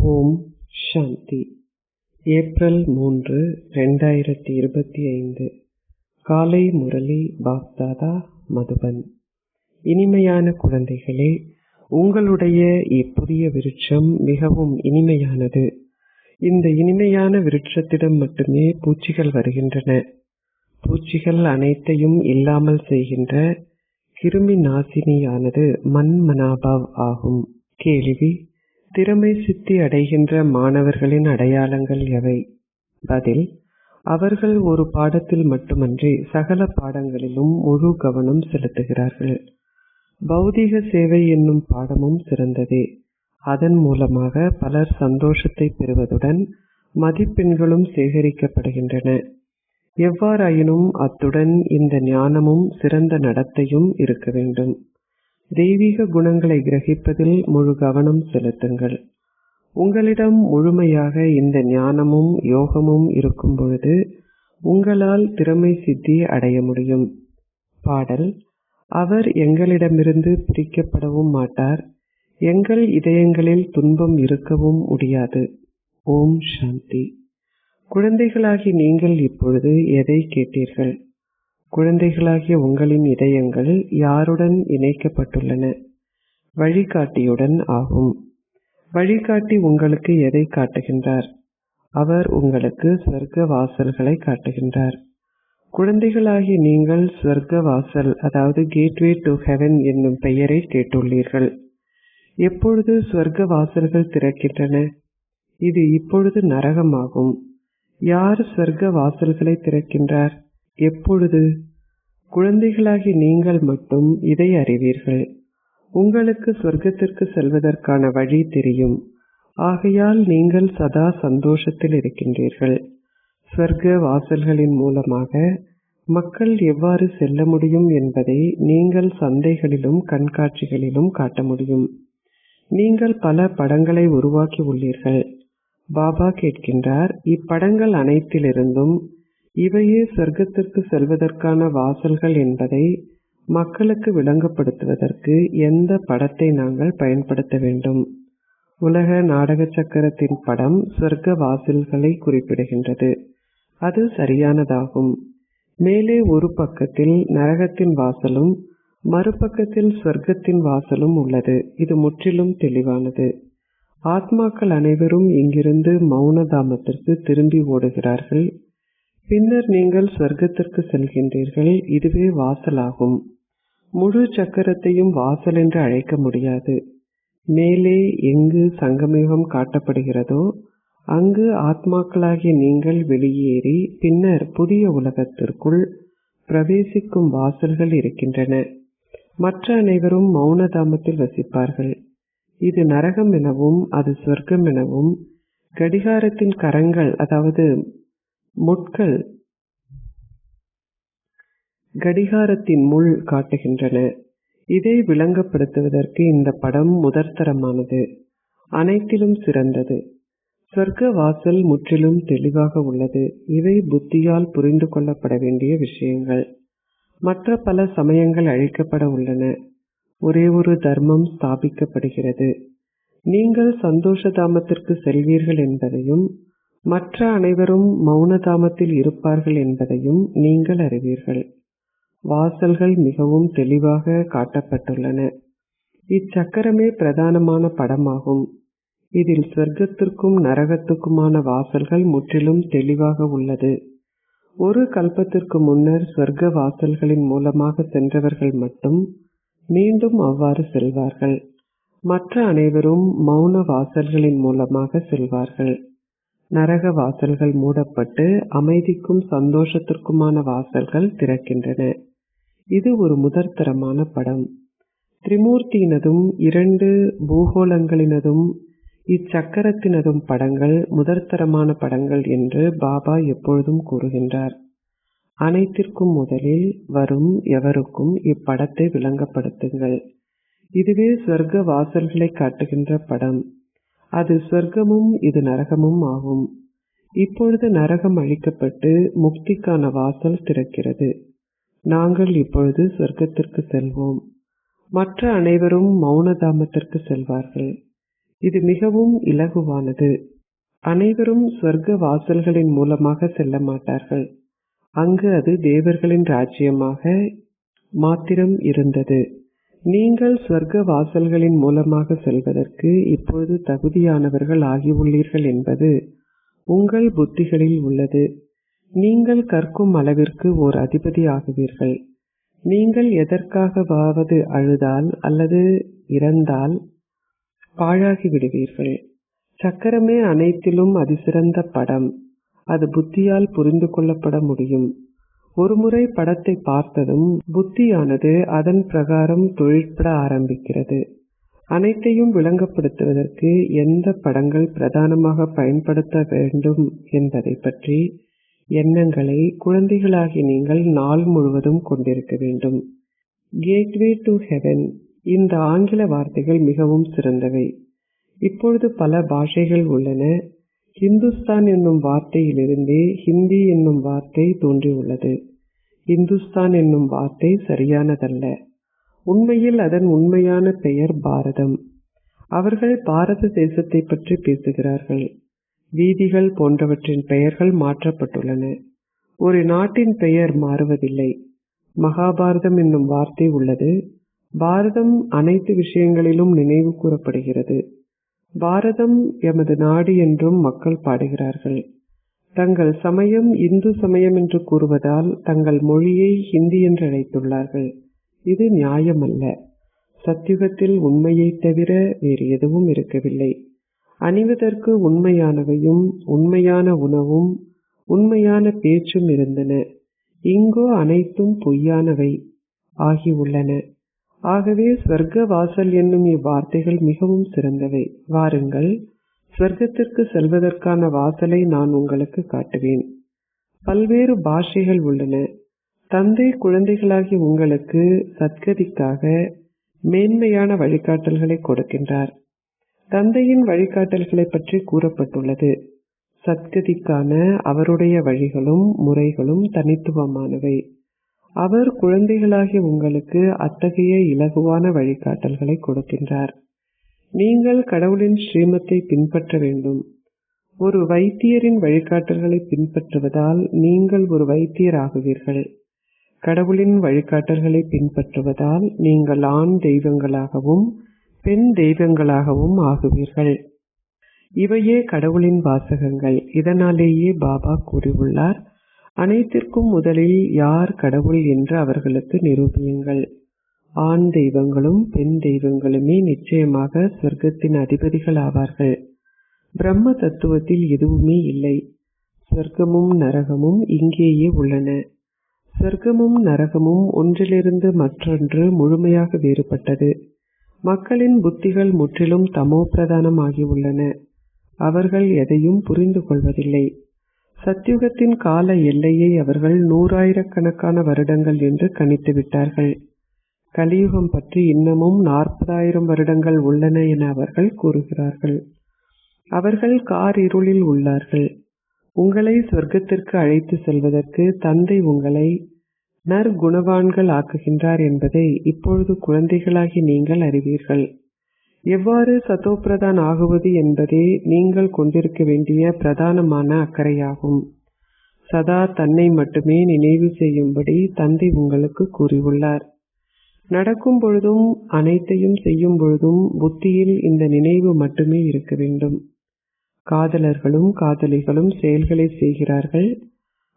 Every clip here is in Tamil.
ஓம் சாந்தி. ஏப்ரல் 3, 2025. காலை முரளி பாப்தாதா, மதுபன். இனிமையான குழந்தைகளே, உங்களுடைய இப்புதிய விருட்சம் மிகவும் இனிமையானது. இந்த இனிமையான விருட்சத்திடம் மட்டுமே பூச்சிகள் வருகின்றன. பூச்சிகள் அனைத்தையும் இல்லாமல் செய்கின்ற கிருமி நாசினியானது மன்மனாபவ் ஆகும். கேள்வி: திறமை சித்தி அடைகின்ற மாணவர்களின் அடையாளங்கள் எவை? பதில்: அவர்கள் ஒரு பாடத்தில் மட்டுமன்றி சகல பாடங்களிலும் முழு கவனம் செலுத்துகிறார்கள். பௌதிக சேவை என்னும் பாடமும் சிறந்ததே. அதன் மூலமாக பலர் சந்தோஷத்தை பெறுவதுடன் மதிப்பெண்களும் சேகரிக்கப்படுகின்றன. எவ்வாறாயினும் அத்துடன் இந்த ஞானமும் சிறந்த நடத்தையும் இருக்க வேண்டும். தெய்வீக குணங்களை கிரகிப்பதில் முழு கவனம் செலுத்துங்கள். உங்களிடம் முழுமையாக இந்த ஞானமும் யோகமும் இருக்கும் பொழுது உங்களால் திறமை சித்தி அடைய முடியும். பாடல்: அவர் எங்களிடமிருந்து பிரிக்கப்படவும் மாட்டார், எங்கள் இதயங்களில் துன்பம் இருக்கவும் முடியாது. ஓம் சாந்தி. குழந்தைகளாகி நீங்கள் இப்பொழுது எதை கேட்டீர்கள்? குழந்தைகளாகிய உங்களின் இதயங்கள் யாருடன் இணைக்கப்பட்டுள்ளன? வழிகாட்டியுடன் ஆகும். வழிகாட்டி உங்களுக்கு எதை காட்டுகின்றார்? அவர் உங்களுக்கு ஸ்வர்க்க வாசல்களை காட்டுகின்றார். குழந்தைகளாகிய நீங்கள் ஸ்வர்க்க வாசல், அதாவது கேட்வே டு ஹெவன் என்னும் பெயரை கேட்டுள்ளீர்கள். எப்பொழுது ஸ்வர்க்க வாசல்கள் திறக்கின்றன? இது இப்பொழுது நரகமாகும். யார் ஸ்வர்க்க வாசல்களை திறக்கின்றார்? எப்பொழுது? குழந்தைகளாகி நீங்கள் மட்டும் இதை அறிவீர்கள். உங்களுக்கு சொர்க்கத்திற்கு செல்வதற்கான வழி தெரியும். ஆகையால் நீங்கள் சதா சந்தோஷத்தில் இருக்கின்றீர்கள். ஸ்வர்க்க வாசல்களின் மூலமாக மக்கள் எவ்வாறு செல்ல முடியும் என்பதை நீங்கள் சந்தைகளிலும் கண்காட்சிகளிலும் காட்ட முடியும். நீங்கள் பல படங்களை உருவாக்கி உள்ளீர்கள். பாபா கேட்கின்றார், இப்படங்கள் அனைத்திலிருந்தும் இவையே சொர்க்கத்திற்கு செல்வதற்கான வாசல்கள் என்பதை மக்களுக்கு விளங்கப்படுத்துவதற்கு எந்த படத்தை நாங்கள் பயன்படுத்த வேண்டும்? உலக நாடக சக்கரத்தின் படம் சொர்க்க வாசல்களை குறிப்பிடுகின்றது. அது சரியானதாகும். மேலே ஒரு பக்கத்தில் நரகத்தின் வாசலும் மறுபக்கத்தில் சொர்க்கத்தின் வாசலும் உள்ளது. இது முற்றிலும் தெளிவானது. ஆத்மாக்கள் அனைவரும் இங்கிருந்து மௌனதாமத்திற்கு திரும்பி ஓடுகிறார்கள். பின்னர் நீங்கள் சொர்க்கத்திற்கு செல்கின்றீர்கள். இதுவே வாசலாகும். முழு சக்கரத்தையும் வாசல் என்று அழைக்க முடியாது. மேலே எங்கு சங்கமயுகம் காட்டப்படுகிறதோ அங்கு ஆத்மாக்களாகிய நீங்கள் வெளியேறி பின்னர் புதிய உலகத்திற்குள் பிரவேசிக்கும் வாசல்கள் இருக்கின்றன. மற்ற அனைவரும் மௌனதாமத்தில் வசிப்பார்கள். இது நரகம் எனவும் அது சொர்க்கம் எனவும் கடிகாரத்தின் கரங்கள், அதாவது முட்கள் கடிகாரத்தின் முள் காட்டுகின்றன. இதை விளங்கப்படுத்துவதற்கு இந்த படம் முதற்தரமானது, அனைத்திலும் சிறந்தது. சொர்க்க வாசல் முற்றிலும் தெளிவாக உள்ளது. இவை புத்தியால் புரிந்து கொள்ளப்பட வேண்டிய விஷயங்கள். மற்ற பல சமயங்கள் அழிக்கப்பட உள்ளன. ஒரே ஒரு தர்மம் ஸ்தாபிக்கப்படுகிறது. நீங்கள் சந்தோஷதாமத்திற்கு செல்வீர்கள் என்பதையும் மற்ற அனைவரும் மௌனதாமத்தில் இருப்பார்கள் என்பதையும் நீங்கள் அறிவீர்கள். வாசல்கள் மிகவும் தெளிவாக காட்டப்பட்டுள்ளன. இச்சக்கரமே பிரதானமான படமாகும். இதில் சொர்க்கத்திற்கும் நரகத்துக்குமான வாசல்கள் முற்றிலும் தெளிவாக உள்ளது. ஒரு கல்பத்திற்கு முன்னர் சொர்க்க வாசல்களின் மூலமாக சென்றவர்கள் மட்டும் மீண்டும் அவ்வாறு செல்வார்கள். மற்ற அனைவரும் மௌன வாசல்களின் மூலமாக செல்வார்கள். நரக வாசல்கள் மூடப்பட்டு அமைதிக்கும் சந்தோஷத்திற்குமான வாசல்கள் திறக்கின்றன. இது ஒரு முதற்தரமான படம். திரிமூர்த்தியினதும் 2 பூகோளங்களினதும் இச்சக்கரத்தினதும் படங்கள் முதற்தரமான படங்கள் என்று பாபா எப்பொழுதும் கூறுகின்றார். அனைத்திற்கும் முதலில் வரும் எவருக்கும் இப்படத்தை விளங்கப்படுத்துங்கள். இதுவே சொர்க்க வாசல்களை காட்டுகின்ற படம். அது சொர்க்கமும் இது நரகமும் ஆகும். இப்பொழுது நரகம் அழிக்கப்பட்டு முக்திக்கான வாசல் திறக்கிறது. நாங்கள் இப்பொழுது சொர்க்கத்திற்கு செல்வோம். மற்ற அனைவரும் மௌனதாமத்திற்கு செல்வார்கள். இது மிகவும் இலகுவானது. அனைவரும் சொர்க்க வாசல்களின் மூலமாக செல்ல மாட்டார்கள். அங்கு அது தேவர்களின் ராஜ்யமாக மாத்திரம் இருந்தது. நீங்கள் சொர்க்க வாசல்களின் மூலமாக செல்வதற்கு இப்பொழுது தகுதியானவர்கள் ஆகியுள்ளீர்கள் என்பது உங்கள் புத்திகளில் உள்ளது. நீங்கள் கற்கும் அளவிற்கு ஓர் அதிபதி ஆகுவீர்கள். நீங்கள் எதற்காகவாவது அழுதால் அல்லது இறந்தால் பாழாகி விடுவீர்கள். சக்கரமே அனைத்திலும் அதிசிறந்த படம். அது புத்தியால் புரிந்து கொள்ளப்பட முடியும். ஒருமுறை படத்தை பார்த்ததும் புத்தியானது அதன் பிரகாரம் தொழிற்பட ஆரம்பிக்கிறது. அனைத்தையும் விளங்கப்படுத்துவதற்கு எந்த படங்கள் பிரதானமாக பயன்படுத்த வேண்டும் என்பதை பற்றி எண்ணங்களை குழந்தைகளாகி நீங்கள் நாள் முழுவதும் கொண்டிருக்க வேண்டும். Gateway to heaven. இந்த ஆங்கில வார்த்தைகள் மிகவும் சிறந்தவை. இப்பொழுது பல பாஷைகள் உள்ளன. ஹிந்துஸ்தான் என்னும் வார்த்தையிலிருந்தே ஹிந்தி என்னும் வார்த்தை தோன்றியுள்ளது. இந்துஸ்தான் என்னும் வார்த்தை சரியானதல்ல. உண்மையில் அதன் உண்மையான பெயர் பாரதம். அவர்கள் பாரத தேசத்தை பற்றி பேசுகிறார்கள். வீதிகள் போன்றவற்றின் பெயர்கள் மாற்றப்பட்டுள்ளன. ஒரு நாட்டின் பெயர் மாறுவதில்லை. மகாபாரதம் என்னும் வார்த்தை உள்ளது. பாரதம் அனைத்து விஷயங்களிலும் நினைவு கூறப்படுகிறது. பாரதம் எமது நாடு என்றும் மக்கள் பாடுகிறார்கள். தங்கள் சமயம் இந்து சமயம் என்று கூறுவதால் தங்கள் மொழியை ஹிந்தி என்று அழைத்துள்ளார்கள். இது நியாயமல்ல. சத்யுகத்தில் உண்மையை தவிர வேறு எதுவும் இருக்கவில்லை. அணிவதற்கு உண்மையானவையும் உண்மையான உணவும் உண்மையான பேச்சும் இருந்தன. இங்கோ அனைத்தும் பொய்யானவை ஆகியுள்ளன. ஆகவே ஸ்வர்க்க வாசல் என்னும் இவ்வார்த்தைகள் மிகவும் சிறந்தவை. வாருங்கள், ஸ்வர்க்கத்திற்கு செல்வதற்கான வாசலை நான் உங்களுக்கு காட்டுவேன். பல்வேறு பாஷைகள் உள்ளன. தந்தை குழந்தைகளாகி உங்களுக்கு சத்கதிக்காக மேன்மையான வழிகாட்டல்களை கொடுக்கின்றார். தந்தையின் வழிகாட்டல்களை பற்றி கூறப்பட்டுள்ளது. சத்கதிக்கான அவருடைய வழிகளும் முறைகளும் தனித்துவமானவை. அவர் குழந்தைகளாகிய உங்களுக்கு அத்தகைய இலகுவான வழிகாட்டல்களை கொடுக்கின்றார். நீங்கள் கடவுளின் ஸ்ரீமத்தை பின்பற்ற வேண்டும். ஒரு வைத்தியரின் வழிகாட்டல்களை பின்பற்றுவதால் நீங்கள் ஒரு வைத்தியர் ஆகுவீர்கள். கடவுளின் வழிகாட்டல்களை பின்பற்றுவதால் நீங்கள் ஆண் தெய்வங்களாகவும் பெண் தெய்வங்களாகவும் ஆகுவீர்கள். இவையே கடவுளின் வாசகங்கள். இதனாலேயே பாபா கூறியுள்ளார், அனைத்திற்கும் முதலில் யார் கடவுள் என்று அவர்களுக்கு நிரூபியுங்கள். ஆண் தெய்வங்களும் பெண் தெய்வங்களுமே நிச்சயமாக சொர்க்கத்தின் அதிபதிகள் ஆவார்கள். பிரம்ம தத்துவத்தில் எதுவுமே இல்லை. சொர்க்கமும் நரகமும் இங்கேயே உள்ளன. சொர்க்கமும் நரகமும் ஒன்றிலிருந்து மற்றொன்று முழுமையாக வேறுபட்டது. மக்களின் புத்திகள் முற்றிலும் தமோ பிரதானம் ஆகியுள்ளன. அவர்கள் எதையும் புரிந்து கொள்வதில்லை. சத்யுகத்தின் கால எல்லையை அவர்கள் 100,000 வருடங்கள் என்று கணித்து விட்டார்கள். கலியுகம் பற்றி இன்னமும் 40,000 வருடங்கள் உள்ளன என அவர்கள் கூறுகிறார்கள். அவர்கள் காரிருளில் உள்ளார்கள். உங்களை சொர்க்கத்திற்கு அழைத்து செல்வதற்கு தந்தை உங்களை நற்குணவான்கள் ஆக்குகின்றார் என்பதை இப்பொழுது குழந்தைகளாகி நீங்கள் அறிவீர்கள். எவ்வாறு சதோபிரதான் ஆகுவது என்பதே நீங்கள் கொண்டிருக்க வேண்டிய பிரதானமான அக்கறையாகும். சதா தன்னை மட்டுமே நினைவு செய்யும்படி தந்தை உங்களுக்கு கூறியுள்ளார். நடக்கும் பொழுதும் அனைத்தையும் செய்யும் பொழுதும் புத்தியில் இந்த நினைவு மட்டுமே இருக்க வேண்டும். காதலர்களும் காதலிகளும் செயல்களை செய்கிறார்கள்.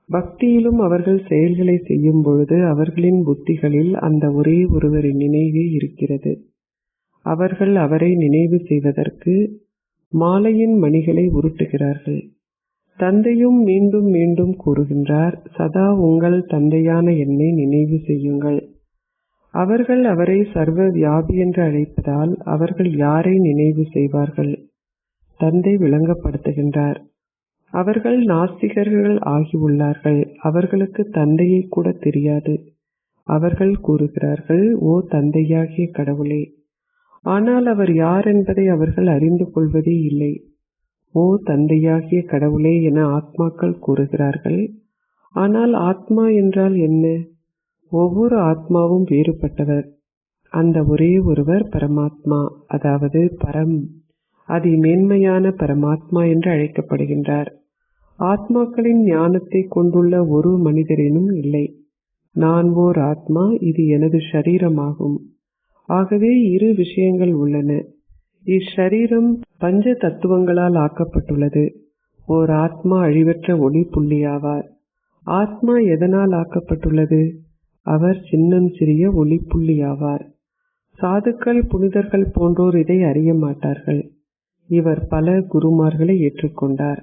பக்தியிலும் அவர்கள் செயல்களை செய்யும் பொழுது அவர்களின் புத்திகளில் அந்த ஒரே ஒருவரின் நினைவே இருக்கிறது. அவர்கள் அவரை நினைவு செய்வதற்கு மாலையின் மணிகளை உருட்டுகிறார்கள். தந்தையும் மீண்டும் மீண்டும் கூறுகின்றார், சதா உங்கள் தந்தையான என்னை நினைவு செய்யுங்கள். அவர்கள் அவரை சர்வ வியாபி என்று அழைப்பதால் அவர்கள் யாரை நினைவு செய்வார்கள்? தந்தை விளங்கப்படுத்துகின்றார். அவர்கள் நாஸ்திகர்கள் ஆகியுள்ளார்கள். அவர்களுக்கு தந்தையை கூட தெரியாது. அவர்கள் கூறுகிறார்கள், ஓ தந்தையாகிய கடவுளே, ஆனால் அவர் யார் என்பதை அவர்கள் அறிந்து கொள்வதே இல்லை. ஓ தந்தையாகிய கடவுளே என ஆத்மாக்கள் கூறுகிறார்கள். ஆனால் ஆத்மா என்றால் என்ன? ஒவ்வொரு ஆத்மாவும் வேறுபட்டவர். அந்த ஒரே ஒருவர் பரமாத்மா, அதாவது பரம். மேன்மையான பரமாத்மா என்று அழைக்கப்படுகின்றார். ஆத்மாக்களின் ஞானத்தை கொண்டுள்ள ஒரு மனிதரினும் இல்லை. நான் ஓர் ஆத்மா, இது எனது ஷரீரமாகும். ஆகவே இரு விஷயங்கள் உள்ளன. இச்சரீரம் பஞ்ச தத்துவங்களால் ஆக்கப்பட்டுள்ளது. ஓர் ஆத்மா அழிவற்ற ஒளி புள்ளியாவார். ஆத்மா எதனால் ஆக்கப்பட்டுள்ளது? அவர் சின்னம் சிறிய ஒளி புள்ளியாவார். சாதுக்கள், புனிதர்கள் போன்றோர் இதை அறிய மாட்டார்கள். இவர் பல குருமார்களை ஏற்றுக்கொண்டார்.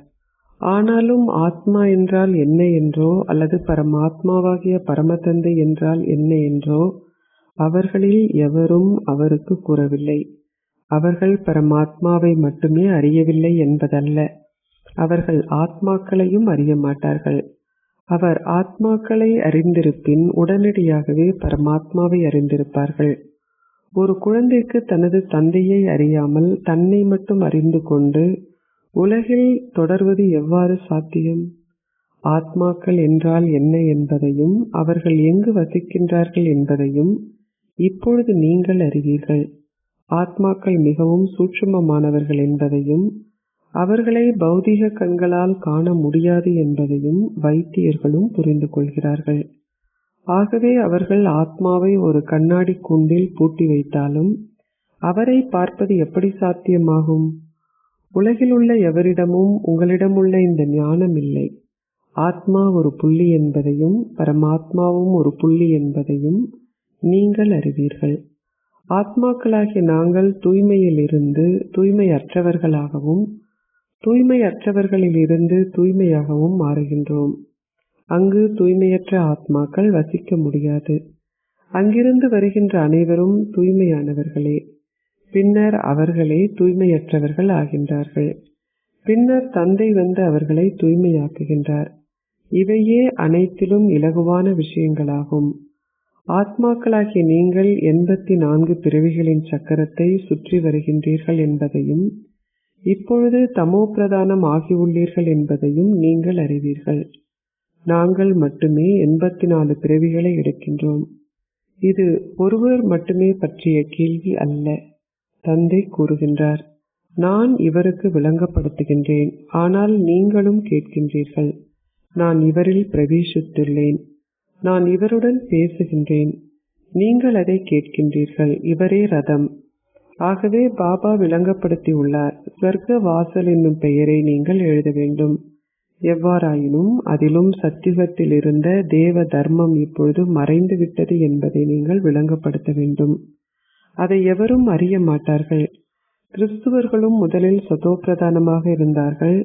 ஆனாலும் ஆத்மா என்றால் என்ன என்றோ அல்லது பரமாத்மாவாகிய பரமதந்தை என்றால் என்ன என்றோ அவர்களில் எவரும் அவருக்கு கூறவில்லை. அவர்கள் பரமாத்மாவை மட்டுமே அறியவில்லை என்பதல்ல, அவர்கள் ஆத்மாக்களையும் அறிய மாட்டார்கள். அவர் ஆத்மாக்களை அறிந்திருப்பின் உடனடியாகவே பரமாத்மாவை அறிந்திருப்பார்கள். ஒரு குழந்தைக்கு தனது தந்தையை அறியாமல் தன்னை மட்டும் அறிந்து கொண்டு உலகில் தொடர்வது எவ்வாறு சாத்தியம்? ஆத்மாக்கள் என்றால் என்ன என்பதையும் அவர்கள் எங்கு வசிக்கின்றார்கள் என்பதையும் இப்பொழுது நீங்கள் அறிவீர்கள். ஆத்மாக்கள் மிகவும் சூட்சுமமானவர்கள் என்பதையும் அவர்களை பௌதிக கண்களால் காண முடியாது என்பதையும் வைத்தியர்களும் புரிந்து கொள்கிறார்கள். ஆகவே அவர்கள் ஆத்மாவை ஒரு கண்ணாடி கூண்டில் பூட்டி வைத்தாலும் அவரை பார்ப்பது எப்படி சாத்தியமாகும்? உலகில் உள்ள எவரிடமும் உங்களிடமுள்ள இந்த ஞானம் இல்லை. ஆத்மா ஒரு புள்ளி என்பதையும் பரமாத்மாவும் ஒரு புள்ளி என்பதையும் நீங்கள் அறிவீர்கள். ஆத்மாக்களாகிய நாங்கள் தூய்மையிலிருந்து தூய்மையற்றவர்களாகவும் தூய்மையற்றவர்களிலிருந்து தூய்மையாகவும் மாறுகின்றோம். அங்கு தூய்மையற்ற ஆத்மாக்கள் வசிக்க முடியாது. அங்கிருந்து வருகின்ற அனைவரும் தூய்மையானவர்களே. பின்னர் அவர்களே தூய்மையற்றவர்கள் ஆகின்றார்கள். பின்னர் தந்தை வந்து அவர்களை தூய்மையாக்குகின்றார். இவையே அனைத்திலும் இலகுவான விஷயங்களாகும். ஆத்மாக்களாகிய நீங்கள் 84 பிறவிகளின் சக்கரத்தை சுற்றி வருகின்றீர்கள் என்பதையும் இப்பொழுது தமோ பிரதானம் ஆகியுள்ளீர்கள் என்பதையும் நீங்கள் அறிவீர்கள். நாங்கள் மட்டுமே 84 பிறவிகளை எடுக்கின்றோம். இது ஒருவர் மட்டுமே பற்றிய கேள்வி அல்ல. தந்தை கூறுகின்றார், நான் இவருக்கு விளங்கப்படுத்துகின்றேன், ஆனால் நீங்களும் கேட்கின்றீர்கள். நான் இவரில் பிரவேசித்துள்ளேன், நான் இவருடன் பேசுகின்றேன், நீங்கள் அதை கேட்கின்றீர்கள். இவரே ரதம். ஆகவே பாபா விளங்கப்படுத்தியுள்ளார், ஸ்வர்க்க வாசல் என்னும் பெயரை நீங்கள் எழுத வேண்டும். எவ்வாறாயினும் அதிலும் சத்தியுகத்தில் இருந்த தேவ தர்மம் இப்பொழுது மறைந்து விட்டது என்பதை நீங்கள் விளங்கப்படுத்த வேண்டும். அதை எவரும் அறிய மாட்டார்கள். கிறிஸ்துவர்களும் முதலில் சதோப்பிரதானமாக இருந்தார்கள்.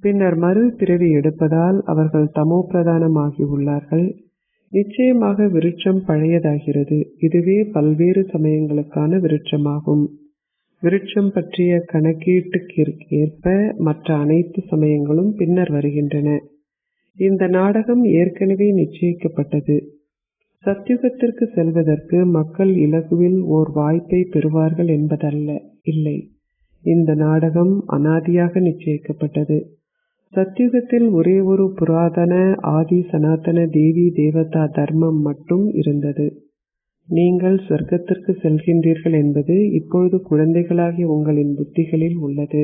பின்னர் மறு பிறவி எடுப்பதால் அவர்கள் தமோ பிரதானமாகி உள்ளார்கள். நிச்சயமாக விருட்சம் பழையதாகிறது. இதுவே பல்வேறு சமயங்களுக்கான விருட்சமாகும். விருட்சம் பற்றிய கணக்கீட்டுக்கு ஏற்ப மற்ற அனைத்து சமயங்களும் பின்னர் வருகின்றன. இந்த நாடகம் ஏற்கனவே நிச்சயிக்கப்பட்டது. சத்யுகத்திற்கு செல்வதற்கு மக்கள் இலகுவில் ஓர் வாய்ப்பை பெறுவார்கள் என்பதல்ல, இல்லை. இந்த நாடகம் அனாதியாக நிச்சயிக்கப்பட்டது. சத்யுகத்தில் ஒரே ஒரு புராதன ஆதி சனாதன தேவி தேவதா தர்மம் மட்டும் இருந்தது. நீங்கள் சொர்க்கத்திற்கு செல்கின்றீர்கள் என்பது இப்பொழுது குழந்தைகளாகிய உங்களின் புத்திகளில் உள்ளது.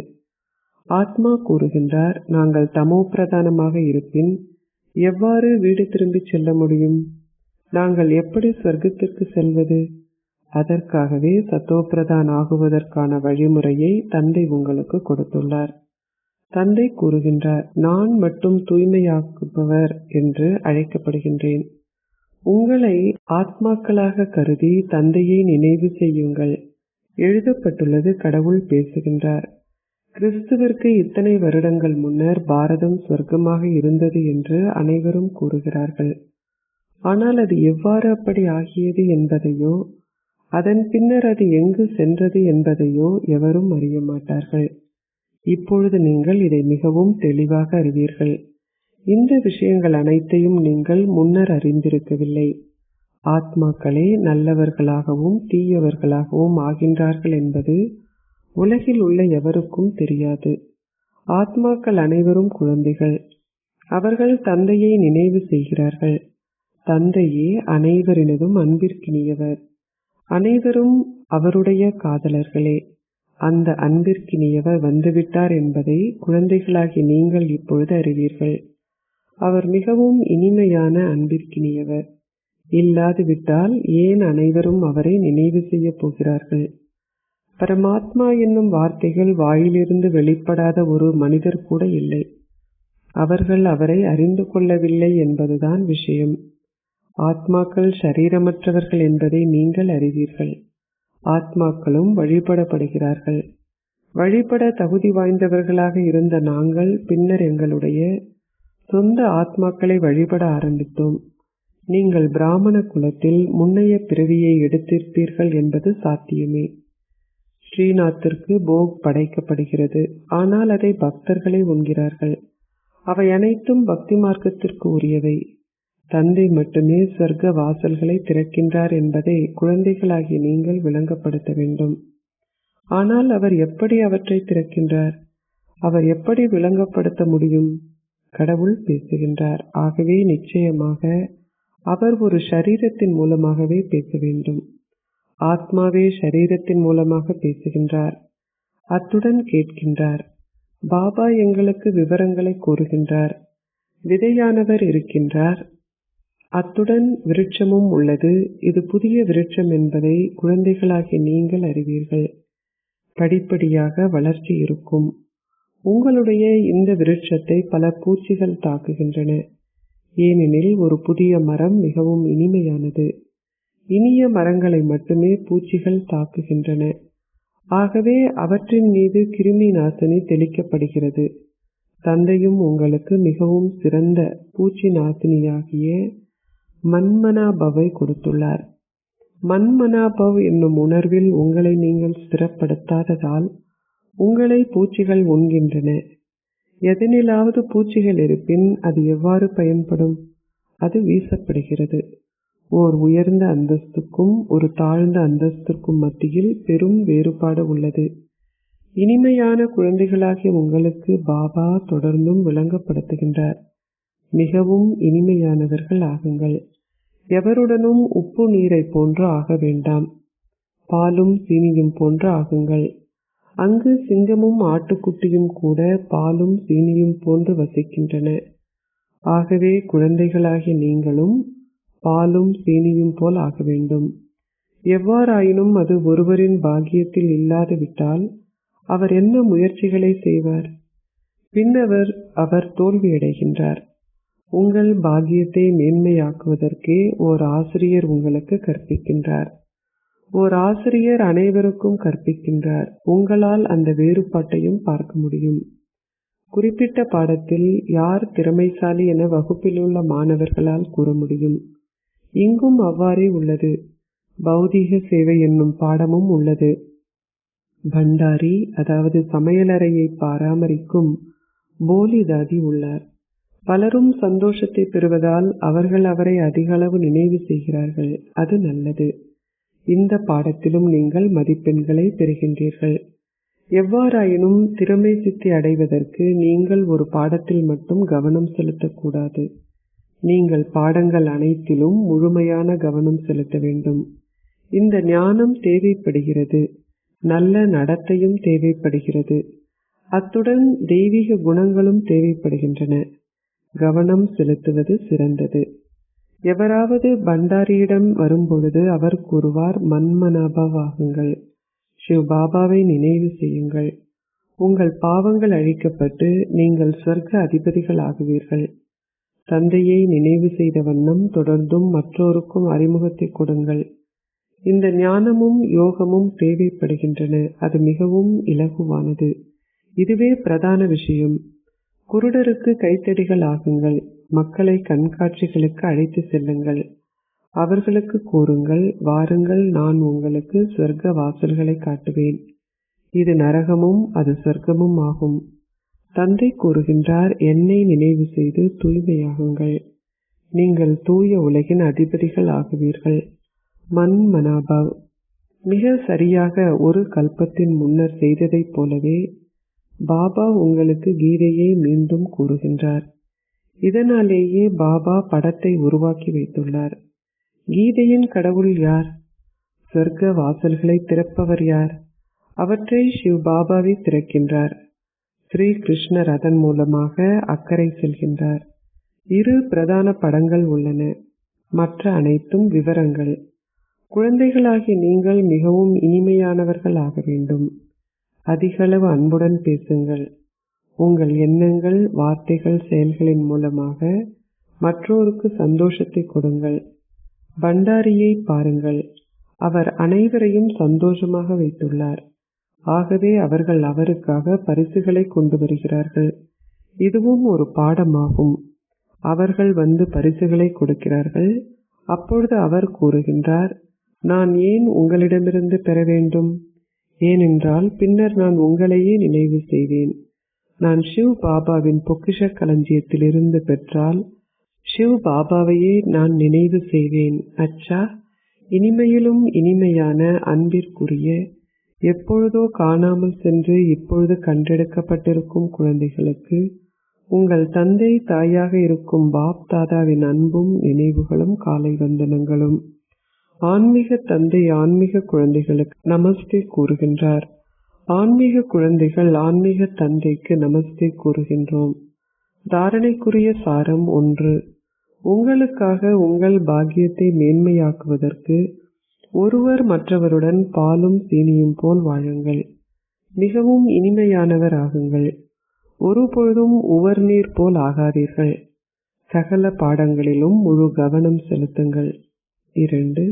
ஆத்மா கூறுகின்றார், நாங்கள் தமோ பிரதானமாக இருப்பின் எவ்வாறு வீடு திரும்பி செல்ல முடியும்? நாங்கள் எப்படி சொர்க்கத்திற்கு செல்வது? அதற்காகவே சத்தோப்பிரதான் ஆகுவதற்கான வழிமுறையை தந்தை உங்களுக்கு கொடுத்துள்ளார். தந்தை கூறுகின்றார், நான் மட்டும் தூய்மையாக்குபவர் என்று அழைக்கப்படுகின்றேன். உங்களை ஆத்மாக்களாக கருதி தந்தையை நினைவு செய்யுங்கள். எழுதப்பட்டுள்ளது, கடவுள் பேசுகின்றார். கிறிஸ்துவிற்கு இத்தனை வருடங்கள் முன்னர் பாரதம் சொர்க்கமாக இருந்தது என்று அனைவரும் கூறுகிறார்கள். ஆனால் அது எவ்வாறு அப்படி ஆகியது என்பதையோ அதன் பின்னர் அது எங்கு சென்றது என்பதையோ எவரும் அறிய மாட்டார்கள். இப்பொழுது நீங்கள் இதை மிகவும் தெளிவாக அறிவீர்கள். இந்த விஷயங்கள் அனைத்தையும் நீங்கள் முன்னர் அறிந்திருக்கவில்லை. ஆத்மாக்களே நல்லவர்களாகவும் தீயவர்களாகவும் ஆகின்றார்கள் என்பது உலகில் உள்ள எவருக்கும் தெரியாது. ஆத்மாக்கள் அனைவரும் குழந்தைகள். அவர்கள் தந்தையை நினைவு செய்கிறார்கள். தந்தையே அனைவரினதும் அன்பிற்கினியவர். அனைவரும் அவருடைய காதலர்களே. அந்த அன்பிற்கினியவர் வந்துவிட்டார் என்பதை குழந்தைகளாகி நீங்கள் இப்பொழுது அறிவீர்கள். அவர் மிகவும் இனிமையான அன்பிற்கினியவர். இல்லாது விட்டால் ஏன் அனைவரும் அவரை நினைவு செய்ய போகிறார்கள்? பரமாத்மா என்னும் வார்த்தைகள் வாயிலிருந்து வெளிப்படாத ஒரு மனிதர் கூட இல்லை. அவர்கள் அவரை அறிந்து கொள்ளவில்லை என்பதுதான் விஷயம். ஆத்மாக்கள் சரீரமற்றவர்கள் என்பதை நீங்கள் அறிவீர்கள். ஆத்மாக்களும் வழிபடப்படுகிறார்கள். வழிபட தகுதி வாய்ந்தவர்களாக இருந்த நாங்கள் பின்னர் எங்களுடைய சொந்த ஆத்மாக்களை வழிபட ஆரம்பித்தோம். நீங்கள் பிராமண குலத்தில் முன்னைய பிறவியை எடுத்திருப்பீர்கள் என்பது சாத்தியமே. ஸ்ரீநாத்திற்கு போக் படைக்கப்படுகிறது, ஆனால் அதை பக்தர்களே உண்கிறார்கள். அவை அனைத்தும் பக்தி மார்க்கத்திற்கு உரியவை. தந்தை மட்டுமே சொர்க்க வாசல்களை திறக்கின்றார் என்பதை குழந்தைகளாகிய நீங்கள் விளங்கப்படுத்த வேண்டும். ஆனால் அவர் எப்படி அவற்றை திறக்கின்றார்? அவர் எப்படி விளங்கப்படுத்த முடியும்? கடவுள் பேசுகின்றார். ஆகவே நிச்சயமாக அவர் ஒரு ஷரீரத்தின் மூலமாகவே பேச வேண்டும். ஆத்மாவே ஷரீரத்தின் மூலமாக பேசுகின்றார். அத்துடன் கேட்கின்றார். பாபா எங்களுக்கு விவரங்களை கூறுகின்றார். விதையானவர் இருக்கின்றார். அத்துடன் விருட்சமும் உள்ளது. இது புதிய விருட்சம் என்பதை குழந்தைகளாகிய நீங்கள் அறிவீர்கள். படிப்படியாக வளர்ச்சி இருக்கும். உங்களுடைய இந்த விருட்சத்தை பல பூச்சிகள் தாக்குகின்றன. ஏனெனில் ஒரு புதிய மரம் மிகவும் இனிமையானது. இனிய மரங்களை மட்டுமே பூச்சிகள் தாக்குகின்றன. ஆகவே அவற்றின் மீது கிருமி நாசினி தெளிக்கப்படுகிறது. தந்தையும் உங்களுக்கு மிகவும் சிறந்த பூச்சி நாசினியாகிய மன்மனாபவை கொடுத்துள்ளார். மன்மனாபவ் என்னும் உணர்வில் உங்களை நீங்கள் ஸ்திரப்படுத்தாததால் உங்களை பூச்சிகள் உண்கின்றன. எதனிலாவது பூச்சிகள் இருப்பின் அது எவ்வாறு பயன்படும்? அது வீசப்படுகிறது. ஓர் உயர்ந்த அந்தஸ்துக்கும் ஒரு தாழ்ந்த அந்தஸ்திற்கும் மத்தியில் பெரும் வேறுபாடு உள்ளது. இனிமையான குழந்தைகளாகிய உங்களுக்கு பாபா தொடர்ந்தும் விளங்கப்படுத்துகின்றார். மிகவும் இனிமையானவர்கள் ஆகுங்கள். எவருடனும் உப்பு நீரை போன்று ஆக வேண்டாம். பாலும் சீனியும் போன்று ஆகுங்கள். அங்கு சிங்கமும் ஆட்டுக்குட்டியும் கூட பாலும் சீனியும் போன்று வசிக்கின்றன. ஆகவே குழந்தைகளாகிய நீங்களும் பாலும் சீனியும் போல் ஆக வேண்டும். எவ்வாறாயினும் அது ஒருவரின் பாக்கியத்தில் இல்லாது விட்டால் அவர் என்ன முயற்சிகளை செய்வார்? பின்னவர் அவர் தோல்வியடைகின்றார். உங்கள் பாக்கியத்தை மேன்மையாக்குவதற்கே ஓர் ஆசிரியர் உங்களுக்கு கற்பிக்கின்றார். ஓர் ஆசிரியர் அனைவருக்கும் கற்பிக்கின்றார். உங்களால் அந்த வேறுபாட்டையும் பார்க்க முடியும். குறிப்பிட்ட பாடத்தில் யார் திறமைசாலி என வகுப்பிலுள்ள மாணவர்களால் கூற முடியும். இங்கும் அவ்வாறே உள்ளது. பௌதீக சேவை என்னும் பாடமும் உள்ளது. பண்டாரி, அதாவது சமையலறையை பராமரிக்கும் போலி தாதி உள்ளார். பலரும் சந்தோஷத்தை பெறுவதால் அவர்கள் அவரை அதிக அளவு நினைவு செய்கிறார்கள். அது நல்லது. இந்த பாடத்திலும் நீங்கள் மதிப்பெண்களை பெறுகின்றீர்கள். எவ்வாறாயினும் திறமை சித்தி அடைவதற்கு நீங்கள் ஒரு பாடத்தில் மட்டும் கவனம் செலுத்தக்கூடாது. நீங்கள் பாடங்கள் அனைத்திலும் முழுமையான கவனம் செலுத்த வேண்டும். இந்த ஞானம் தேவைப்படுகிறது. நல்ல நடத்தையும் தேவைப்படுகிறது. அத்துடன் தெய்வீக குணங்களும் தேவைப்படுகின்றன. கவனம் செலுத்துவது சிறந்தது. எவராவது பண்டாரியிடம் வரும்பொழுது அவர் கூறுவார், மன்மனாபவாகுங்கள், சிவ பாபாவை நினைவு செய்யுங்கள். உங்கள் பாவங்கள் அழிக்கப்பட்டு நீங்கள் சொர்க்க அதிபதிகள் ஆகுவீர்கள். தந்தையை நினைவு செய்த வண்ணம் தொடர்ந்தும் மற்றோருக்கும் அறிமுகத்தை கொடுங்கள். இந்த ஞானமும் யோகமும் தேவைப்படுகின்றன. அது மிகவும் இலகுவானது. இதுவே பிரதான விஷயம். குருடருக்கு கைத்தடிகள் ஆகுங்கள். மக்களை கண்காட்சிகளுக்கு அழைத்து செல்லுங்கள். அவர்களுக்கு கூறுங்கள், வாருங்கள், நான் உங்களுக்கு சொர்க்க வாசல்களை காட்டுவேன். இது நரகமும் அது சொர்க்கமும் ஆகும். தந்தை கூறுகின்றார், என்னை நினைவு செய்து தூய்மையாகுங்கள். நீங்கள் தூய உலகின் அதிபதிகள் ஆகுவீர்கள். மன்மனாபவ். மிக சரியாக ஒரு கல்பத்தின் முன்னர் செய்ததைப் போலவே பாபா உங்களுக்கு கீதையை மீண்டும் கூறுகின்றார். இதனாலேயே பாபா படத்தை உருவாக்கி வைத்துள்ளார். கீதையின் கடவுள் யார்? சொர்க்க வாசல்களை திறப்பவர் யார்? அவற்றை சிவ் பாபாவே திறக்கின்றார். ஸ்ரீ கிருஷ்ணர் அதன் மூலமாக அக்கறை செல்கின்றார். 2 பிரதான படங்கள் உள்ளன, மற்ற அனைத்தும் விவரங்கள். குழந்தைகளாகி நீங்கள் மிகவும் இனிமையானவர்கள் ஆக வேண்டும். அதிகளவு அன்புடன் பேசுங்கள். உங்கள் எண்ணங்கள், வார்த்தைகள், செயல்களின் மூலமாக மற்றோருக்கு சந்தோஷத்தை கொடுங்கள். பண்டாரியை பாருங்கள். அவர் அனைவரையும் சந்தோஷமாக வைத்துள்ளார். ஆகவே அவர்கள் அவருக்காக பரிசுகளை கொண்டு வருகிறார்கள். இதுவும் ஒரு பாடமாகும். அவர்கள் வந்து பரிசுகளை கொடுக்கிறார்கள். அப்பொழுது அவர் கூறுகின்றார், நான் ஏன் உங்களிடமிருந்து பெற வேண்டும்? ஏனென்றால் பின்னர் நான் உங்களையே நினைவு செய்வேன். நான் சிவ் பாபாவின் பொக்கிஷ களஞ்சியத்திலிருந்து பெற்றால் சிவ் பாபாவையே நான் நினைவு செய்வேன். அச்சா, இனிமையிலும் இனிமையான அன்பிற்குரிய, எப்பொழுதோ காணாமல் சென்று இப்பொழுது கண்டெடுக்கப்பட்டிருக்கும் குழந்தைகளுக்கு உங்கள் தந்தை தாயாக இருக்கும் பாப் தாதாவின் அன்பும் நினைவுகளும் காலை வந்தனங்களும். ஆன்மீக தந்தை ஆன்மீக குழந்தைகளுக்கு நமஸ்தே கூறுகின்றார். ஆன்மீக குழந்தைகள் ஆன்மீக தந்தைக்கு நமஸ்தே கூறுகின்றோம். தாரணைக்குரிய சாரம் 1. உங்களுக்காக உங்கள் பாக்கியத்தை மேன்மையாக்குவதற்கு ஒருவர் மற்றவருடன் பாலும் சீனியும் போல் வாழுங்கள். மிகவும் இனிமையானவர் ஆகுங்கள். ஒருபொழுதும் உவர்நீர் போல் ஆகாதீர்கள். சகல பாடங்களிலும் முழு கவனம் செலுத்துங்கள். 2.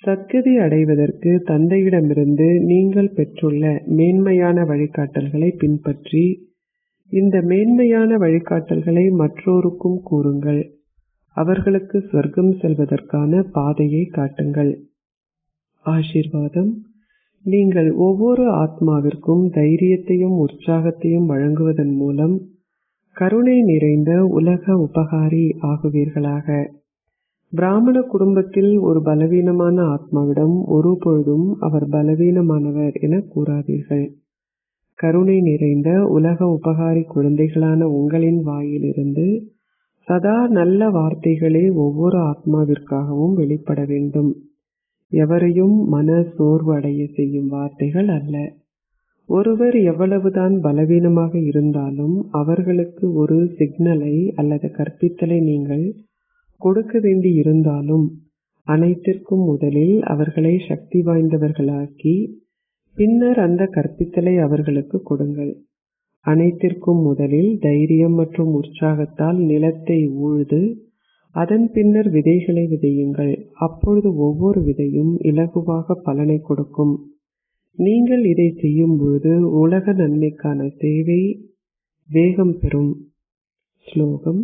சத்கதி அடைவதற்கு தந்தையிடமிருந்து நீங்கள் பெற்றுள்ள மேன்மையான வழிகாட்டல்களை பின்பற்றி இந்த மேன்மையான வழிகாட்டல்களை மற்றோருக்கும் கூறுங்கள். அவர்களுக்கு சொர்க்கம் செல்வதற்கான பாதையை காட்டுங்கள். ஆசீர்வாதம். நீங்கள் ஒவ்வொரு ஆத்மாவிற்கும் தைரியத்தையும் உற்சாகத்தையும் வழங்குவதன் மூலம் கருணை நிறைந்த உலக உபகாரி ஆகுவீர்களாக. பிராமண குடும்பத்தில் ஒரு பலவீனமான ஆத்மாவிடம் ஒருபொழுதும் அவர் பலவீனமானவர் என கூறாதீர்கள். கருணை நிறைந்த உலக உபகாரி குழந்தைகளான உங்களின் வாயிலிருந்து சதா நல்ல வார்த்தைகளே ஒவ்வொரு ஆத்மாவிற்காகவும் வெளிப்பட வேண்டும். எவரையும் மன சோர்வு அடைய செய்யும் வார்த்தைகள் அல்ல. ஒருவர் எவ்வளவுதான் பலவீனமாக இருந்தாலும் அவர்களுக்கு ஒரு சிக்னலை அல்லது கற்பித்தலை நீங்கள் கொடுக்க வேண்டி இருந்தாலும் அனைத்திற்கும் முதலில் அவர்களை சக்தி வாய்ந்தவர்களாக்கி பின்னர் அந்த கற்பித்தலை அவர்களுக்கு கொடுங்கள். அனைத்திற்கும் முதலில் தைரியம் மற்றும் உற்சாகத்தால் நிலத்தை உழுது அதன் பின்னர் விதைகளை விதையுங்கள். அப்பொழுது ஒவ்வொரு விதையும் இலகுவாக பலனை கொடுக்கும். நீங்கள் இதை செய்யும் பொழுது உலக நன்மைக்கான சேவை வேகம் பெறும். ஸ்லோகம்.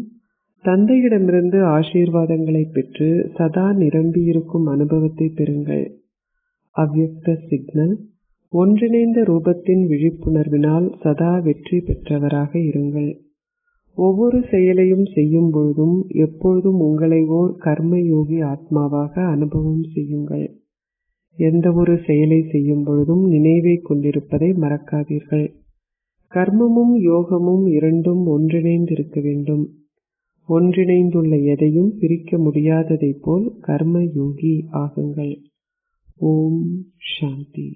தந்தையிடமிருந்து ஆசீர்வாதங்களை பெற்று சதா நிரம்பியிருக்கும் அனுபவத்தை பெறுங்கள். அவ்யக்த சிக்னல். ஒன்றிணைந்த ரூபத்தின் விழிப்புணர்வினால் சதா வெற்றி பெற்றவராக இருங்கள். ஒவ்வொரு செயலையும் செய்யும் பொழுதும் எப்பொழுதும் உங்களை ஓர் கர்மயோகி ஆத்மாவாக அனுபவம் செய்யுங்கள். எந்த ஒரு செயலை செய்யும் பொழுதும் நினைவை கொண்டிருப்பதை மறக்காதீர்கள். கர்மமும் யோகமும் இரண்டும் ஒன்றிணைந்திருக்க வேண்டும். ஒன்றிணைந்துள்ள எதையும் பிரிக்க முடியாததை போல் கர்ம யோகி ஆகுங்கள். ஓம் சாந்தி.